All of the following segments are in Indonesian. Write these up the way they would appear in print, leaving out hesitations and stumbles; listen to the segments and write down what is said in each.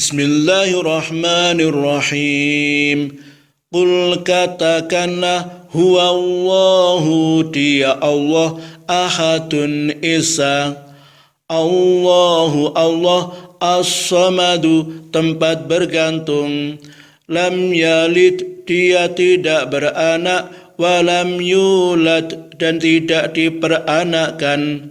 Bismillahirrahmanirrahim. Qul katakanlah huwallahu dia Allah ahadun esa. Allahu Allah as-samadu tempat bergantung. Lam yalid dia tidak beranak, walam yulad dan tidak diperanakkan.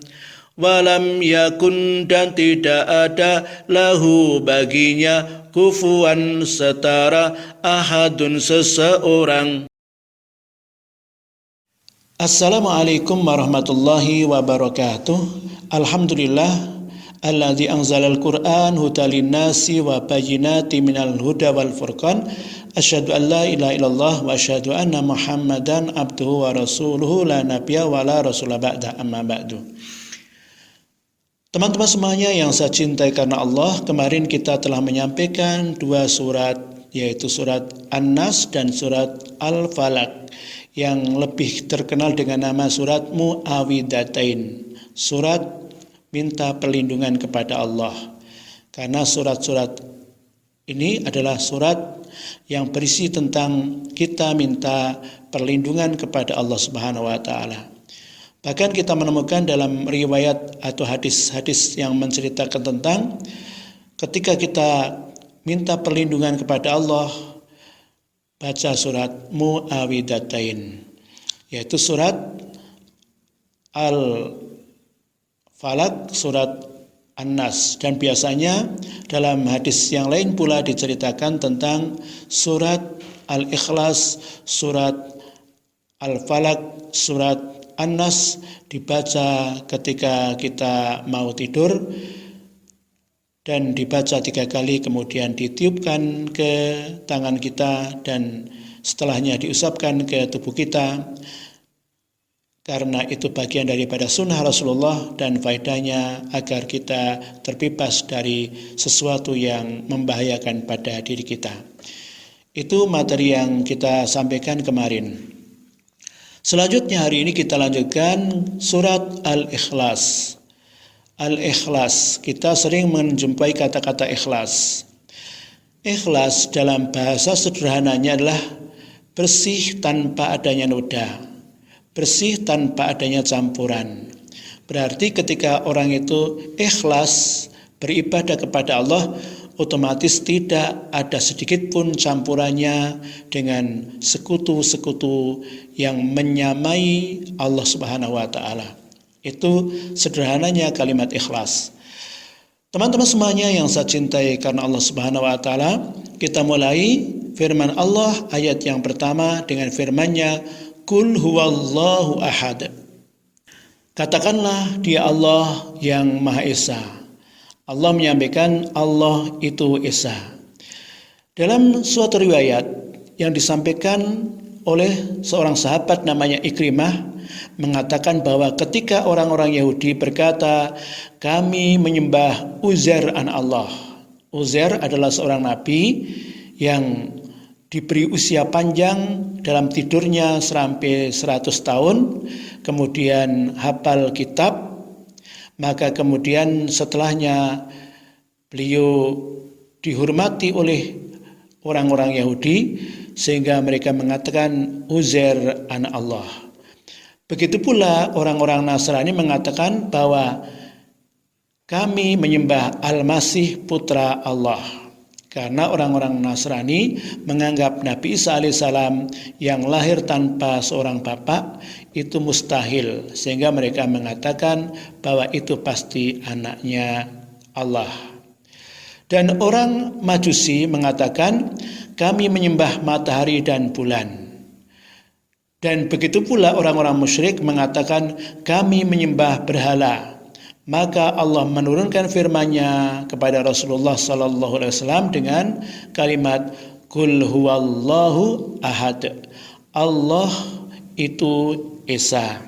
Walam yakun dan tidak ada lahu baginya kufuwan setara ahadun seseorang. Assalamualaikum warahmatullahi wabarakatuh. Alhamdulillah alladzi anzalal Qur'an hudan linnasi wa bayyinatin minal huda wal furqan. Asyhadu an la ilaha illallah wa asyhadu anna Muhammadan abduhu wa rasuluhu la nabiyya wa la rasula ba'da amma ba'du. Teman-teman semuanya yang saya cintai karena Allah, kemarin kita telah menyampaikan dua surat, yaitu surat An-Nas dan surat Al-Falaq, yang lebih terkenal dengan nama surat Mu'awwidhatain, surat minta perlindungan kepada Allah. Karena surat-surat ini adalah surat yang berisi tentang kita minta perlindungan kepada Allah Subhanahu wa taala. Bahkan kita menemukan dalam riwayat atau hadis-hadis yang menceritakan tentang ketika kita minta perlindungan kepada Allah, baca surat Mu'awwidhatain, yaitu surat Al-Falaq, surat An-Nas. Dan biasanya dalam hadis yang lain pula diceritakan tentang surat Al-Ikhlas, surat Al-Falaq, surat An-Nas dibaca ketika kita mau tidur dan dibaca 3 kali, kemudian ditiupkan ke tangan kita dan setelahnya diusapkan ke tubuh kita, karena itu bagian daripada sunnah Rasulullah dan faedahnya agar kita terbebas dari sesuatu yang membahayakan pada diri kita. Itu materi yang kita sampaikan kemarin. Selanjutnya hari ini kita lanjutkan surat Al-Ikhlas. Al-Ikhlas, kita sering menjumpai kata-kata ikhlas. Ikhlas dalam bahasa sederhananya adalah bersih tanpa adanya noda, bersih tanpa adanya campuran. Berarti ketika orang itu ikhlas beribadah kepada Allah, otomatis tidak ada sedikit pun campurannya dengan sekutu-sekutu yang menyamai Allah Subhanahu wa taala. Itu sederhananya kalimat ikhlas. Teman-teman semuanya yang saya cintai karena Allah Subhanahu wa taala, kita mulai firman Allah ayat yang pertama dengan firman-Nya, Qul huwallahu ahad. Katakanlah dia Allah yang Maha Esa. Allah menyampaikan Allah itu Esa. Dalam suatu riwayat yang disampaikan oleh seorang sahabat namanya Ikrimah, mengatakan bahwa ketika orang-orang Yahudi berkata, kami menyembah Uzair anak Allah. Uzair adalah seorang nabi yang diberi usia panjang, dalam tidurnya sampai 100 tahun, kemudian hafal kitab. Maka kemudian setelahnya beliau dihormati oleh orang-orang Yahudi sehingga mereka mengatakan Uzair anak Allah. Begitu pula orang-orang Nasrani mengatakan bahwa kami menyembah Al-Masih putra Allah. Karena orang-orang Nasrani menganggap Nabi Isa alaihissalam yang lahir tanpa seorang bapak itu mustahil, sehingga mereka mengatakan bahwa itu pasti anaknya Allah. Dan orang Majusi mengatakan kami menyembah matahari dan bulan. Dan begitu pula orang-orang musyrik mengatakan kami menyembah berhala. Maka Allah menurunkan firman-Nya kepada Rasulullah SAW dengan kalimat Qul huwallahu ahad. Allah itu Esa,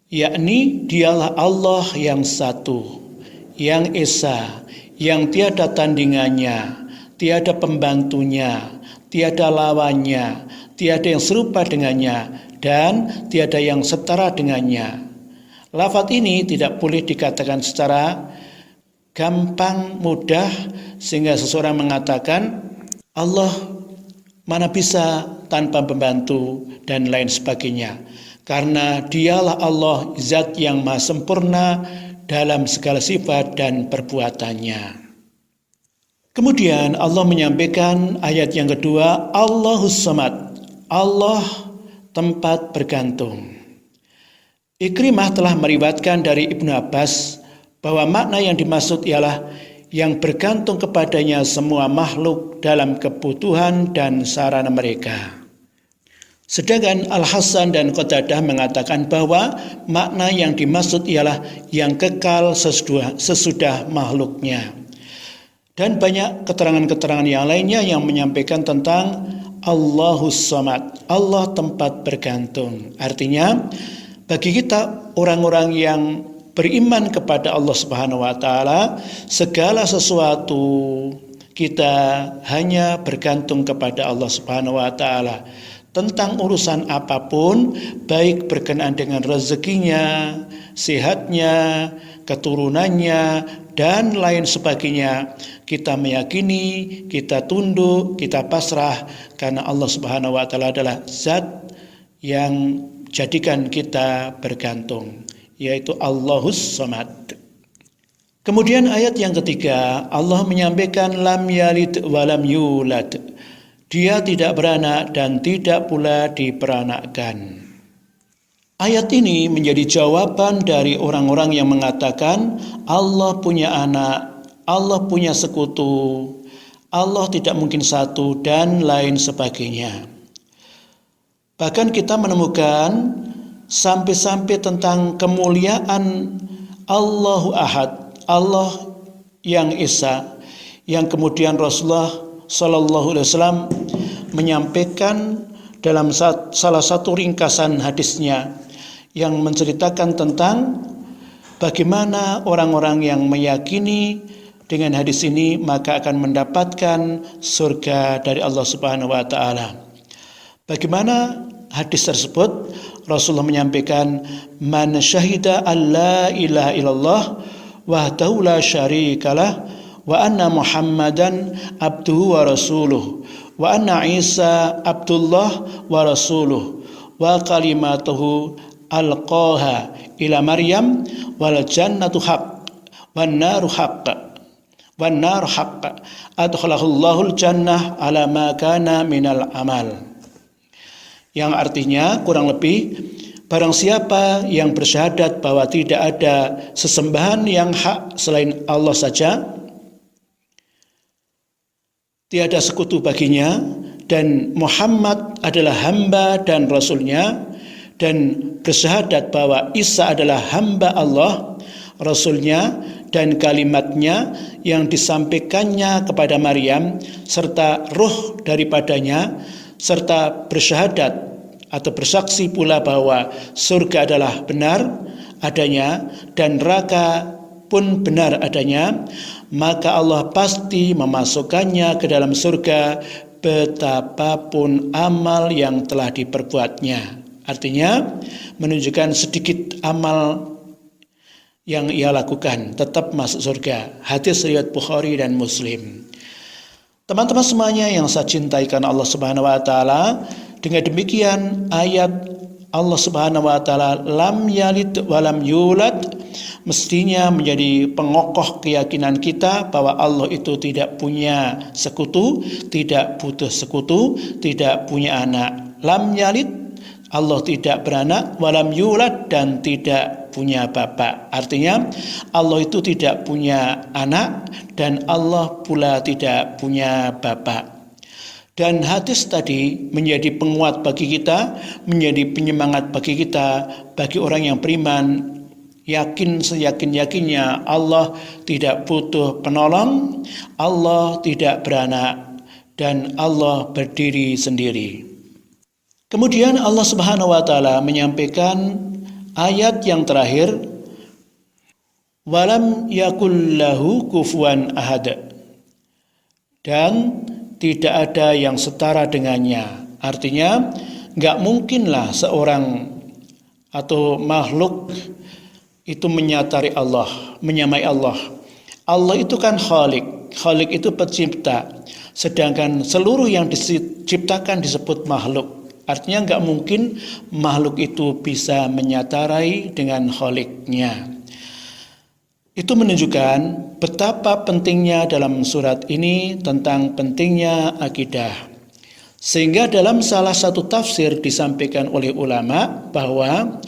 yakni dialah Allah yang satu, yang Esa, yang tiada tandingannya, tiada pembantunya, tiada lawannya, tiada yang serupa dengannya, dan tiada yang setara dengannya. Lafaz ini tidak boleh dikatakan secara gampang, mudah, sehingga seseorang mengatakan Allah mana bisa tanpa pembantu dan lain sebagainya. Karena dialah Allah, zat yang maha sempurna dalam segala sifat dan perbuatannya. Kemudian Allah menyampaikan ayat yang kedua, Allahus Samad, Allah tempat bergantung. Ikrimah telah meriwayatkan dari Ibnu Abbas bahwa makna yang dimaksud ialah yang bergantung kepadanya semua makhluk dalam kebutuhan dan sarana mereka. Sedangkan Al-Hasan dan Qatadah mengatakan bahwa makna yang dimaksud ialah yang kekal sesudah makhluknya. Dan banyak keterangan-keterangan yang lainnya yang menyampaikan tentang Allahus Samad, Allah tempat bergantung. Artinya, bagi kita orang-orang yang beriman kepada Allah Subhanahu wa taala, segala sesuatu kita hanya bergantung kepada Allah Subhanahu wa taala. Tentang urusan apapun, baik berkenaan dengan rezekinya, sehatnya, keturunannya, dan lain sebagainya, kita meyakini, kita tunduk, kita pasrah, karena Allah Subhanahu wa taala adalah zat yang jadikan kita bergantung, yaitu Allahus Samad. Kemudian ayat yang ketiga, Allah menyampaikan lam yalid walam yulad. Dia tidak beranak dan tidak pula diperanakkan. Ayat ini menjadi jawaban dari orang-orang yang mengatakan Allah punya anak, Allah punya sekutu, Allah tidak mungkin satu, dan lain sebagainya. Bahkan kita menemukan sampai-sampai tentang kemuliaan Allahu Ahad, Allah yang Esa, yang kemudian Rasulullah Sallallahu Alaihi Wasallam menyampaikan dalam salah satu ringkasan hadisnya yang menceritakan tentang bagaimana orang-orang yang meyakini dengan hadis ini maka akan mendapatkan surga dari Allah Subhanahu wa taala. Bagaimana hadis tersebut? Rasulullah menyampaikan, man syahida alla ilaha illallah wahdahu la syarikalah wa anna Muhammadan abduhu wa rasuluh wa anna Isa abdullah wa rasuluh wa kalimatuhu alqaha ila Maryam wal jannatu haqq wan naru haqq adkhalahul jannah ala ma kana minal amal. Yang artinya kurang lebih, barang siapa yang bersyahadat bahwa tidak ada sesembahan yang hak selain Allah saja, tiada sekutu baginya, dan Muhammad adalah hamba dan Rasulnya, dan bersyahadat bahwa Isa adalah hamba Allah, Rasulnya, dan kalimatnya yang disampaikannya kepada Maryam, serta ruh daripadanya, serta bersyahadat atau bersaksi pula bahwa surga adalah benar adanya dan neraka pun benar adanya, maka Allah pasti memasukkannya ke dalam surga betapapun amal yang telah diperbuatnya. Artinya menunjukkan sedikit amal yang ia lakukan tetap masuk surga. Hadis riwayat Bukhari dan Muslim. Teman-teman semuanya yang saya cintai karena Allah Subhanahu wa taala, dengan demikian ayat Allah Subhanahu wa taala lam yalid walam yulad mestinya menjadi pengokoh keyakinan kita bahwa Allah itu tidak punya sekutu, tidak butuh sekutu, tidak punya anak. Lam yalid, Allah tidak beranak, walam yulad, dan tidak punya bapak. Artinya Allah itu tidak punya anak dan Allah pula tidak punya bapak. Dan hadis tadi menjadi penguat bagi kita, menjadi penyemangat bagi kita, bagi orang yang beriman, yakin seyakin-yakinnya Allah tidak butuh penolong, Allah tidak beranak, dan Allah berdiri sendiri. Kemudian Allah Subhanahu wa taala menyampaikan ayat yang terakhir, walam yakul lahu kufuwan ahad, dan tidak ada yang setara dengannya. Artinya enggak mungkinlah seorang atau makhluk itu menyamai Allah. Allah itu kan Khalik. Khalik itu pencipta. Sedangkan seluruh yang diciptakan disebut makhluk. Artinya nggak mungkin makhluk itu bisa menyatarai dengan Khaliknya. Itu menunjukkan betapa pentingnya dalam surat ini tentang pentingnya akidah. Sehingga dalam salah satu tafsir disampaikan oleh ulama bahwa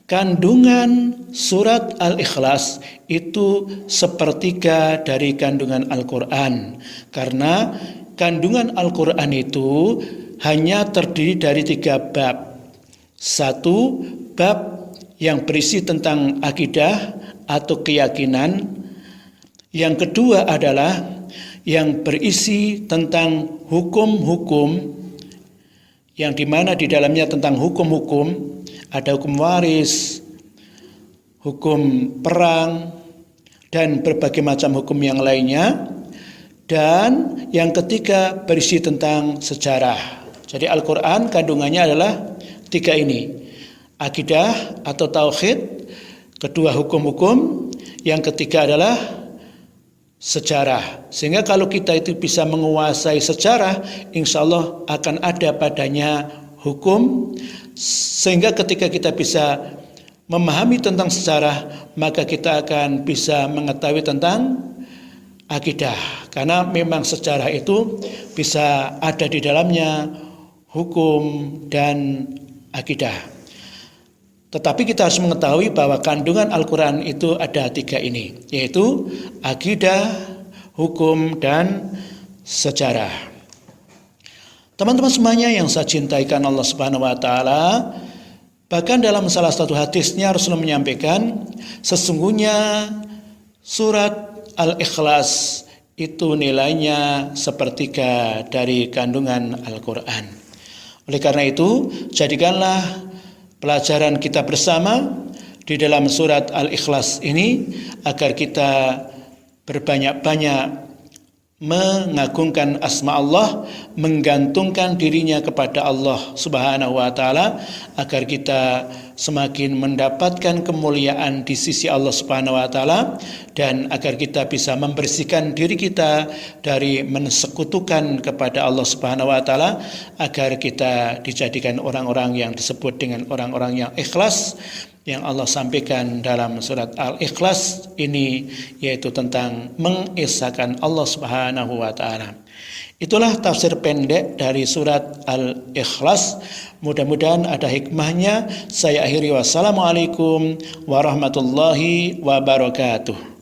kandungan surat Al-Ikhlas itu sepertiga dari kandungan Al-Quran. Karena kandungan Al-Quran itu hanya terdiri dari 3 bab. 1 bab yang berisi tentang akidah atau keyakinan. Yang kedua adalah yang berisi tentang hukum-hukum, yang dimana di dalamnya tentang hukum-hukum, ada hukum waris, hukum perang, dan berbagai macam hukum yang lainnya. Dan yang ketiga berisi tentang sejarah. Jadi Al-Quran kandungannya adalah 3 ini. Akidah atau tauhid, kedua hukum-hukum, yang ketiga adalah sejarah. Sehingga kalau kita itu bisa menguasai sejarah, insya Allah akan ada padanya hukum. Sehingga ketika kita bisa memahami tentang sejarah, maka kita akan bisa mengetahui tentang akidah. Karena memang sejarah itu bisa ada di dalamnya hukum dan akidah. Tetapi kita harus mengetahui bahwa kandungan Al-Quran itu ada 3 ini, yaitu akidah, hukum, dan sejarah. Teman-teman semuanya yang saya cintaikan Allah Subhanahu wa Ta'ala, bahkan dalam salah satu hadisnya Rasulullah menyampaikan, sesungguhnya surat Al-Ikhlas itu nilainya sepertiga dari kandungan Al-Quran. Oleh karena itu, jadikanlah pelajaran kita bersama di dalam surat Al-Ikhlas ini agar kita berbanyak-banyak mengagungkan asma Allah, menggantungkan dirinya kepada Allah Subhanahu wa Ta'ala, agar kita semakin mendapatkan kemuliaan di sisi Allah Subhanahu wa Ta'ala, dan agar kita bisa membersihkan diri kita dari mensekutukan kepada Allah Subhanahu wa Ta'ala, agar kita dijadikan orang-orang yang disebut dengan orang-orang yang ikhlas, yang Allah sampaikan dalam surat Al-Ikhlas ini, yaitu tentang mengesahkan Allah Subhanahu wa Ta'ala. Itulah tafsir pendek dari surat Al-Ikhlas. Mudah-mudahan ada hikmahnya. Saya akhiri, wassalamualaikum warahmatullahi wabarakatuh.